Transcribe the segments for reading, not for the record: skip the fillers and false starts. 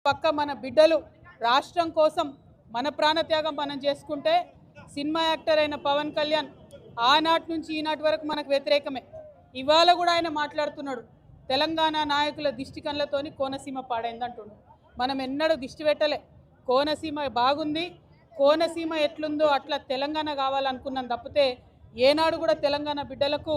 పక్క మన బిడ్డలు రాష్ట్రం కోసం మన ప్రాణత్యాగం మనం చేసుకుంటే సినిమా యాక్టర్ అయిన పవన్ కళ్యాణ్ ఆనాటి నుంచి ఈనాటి వరకు మనకు వ్యతిరేకమే. ఇవాళ కూడా ఆయన మాట్లాడుతున్నాడు, తెలంగాణ నాయకుల దిష్టి కళ్ళతోని కోనసీమ పాడైందంటున్నాడు. మనం ఎన్నడూ దిష్టి పెట్టలే. కోనసీమ బాగుంది, కోనసీమ ఎట్లుందో అట్లా తెలంగాణ కావాలనుకున్నాం తప్పితే ఏనాడు కూడా తెలంగాణ బిడ్డలకు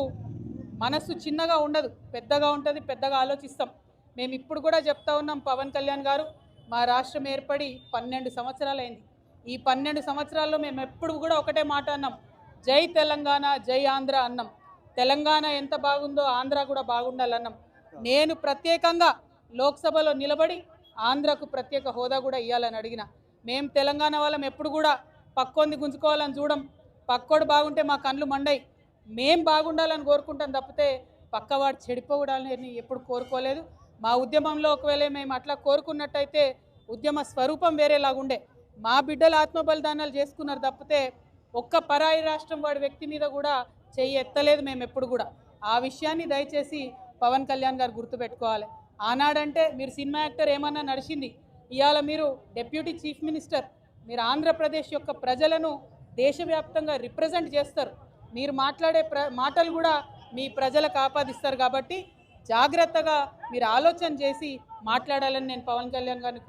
మనసు చిన్నగా ఉండదు, పెద్దగా ఉంటుంది, పెద్దగా ఆలోచిస్తాం. మేము ఇప్పుడు కూడా చెప్తా ఉన్నాం, పవన్ కళ్యాణ్ గారు మా రాష్ట్రం ఏర్పడి 12 సంవత్సరాలు అయింది. ఈ 12 సంవత్సరాల్లో మేము ఎప్పుడు కూడా ఒకటే మాట అన్నాం, జై తెలంగాణ జై ఆంధ్ర అన్నాం. తెలంగాణ ఎంత బాగుందో ఆంధ్ర కూడా బాగుండాలన్నాం. నేను ప్రత్యేకంగా లోక్సభలో నిలబడి ఆంధ్రకు ప్రత్యేక హోదా కూడా ఇవ్వాలని అడిగిన. మేము తెలంగాణ వాళ్ళం ఎప్పుడు కూడా పక్కోంది గుంజుకోవాలని చూడం. పక్కోడు బాగుంటే మా కళ్ళు మండయి. మేం బాగుండాలని కోరుకుంటాం తప్పితే పక్కవాడు చెడిపోవడాలని ఎప్పుడు కోరుకోలేదు. మా ఉద్యమంలో ఒకవేళ మేము అట్లా కోరుకున్నట్టయితే ఉద్యమ స్వరూపం వేరేలాగుండే. మా బిడ్డలు ఆత్మబలిదానాలు చేసుకున్నారు తప్పితే ఒక్క పరాయి రాష్ట్రం వాడి వ్యక్తి మీద కూడా చెయ్యి ఎత్తలేదు మేము ఎప్పుడు కూడా. ఆ విషయాన్ని దయచేసి పవన్ కళ్యాణ్ గారు గుర్తుపెట్టుకోవాలి. ఆనాడంటే మీరు సినిమా యాక్టర్ ఏమన్నా నడిచింది, ఇవాళ మీరు డిప్యూటీ చీఫ్ మినిస్టర్, మీరు ఆంధ్రప్రదేశ్ యొక్క ప్రజలను దేశవ్యాప్తంగా రిప్రజెంట్ చేస్తారు. మీరు మాట్లాడే మాటలు కూడా మీ ప్రజలకు ఆపాదిస్తారు. కాబట్టి జాగ్రత్తగా మీరు ఆలోచన చేసి మాట్లాడాలని నేను పవన్ కళ్యాణ్ గారిని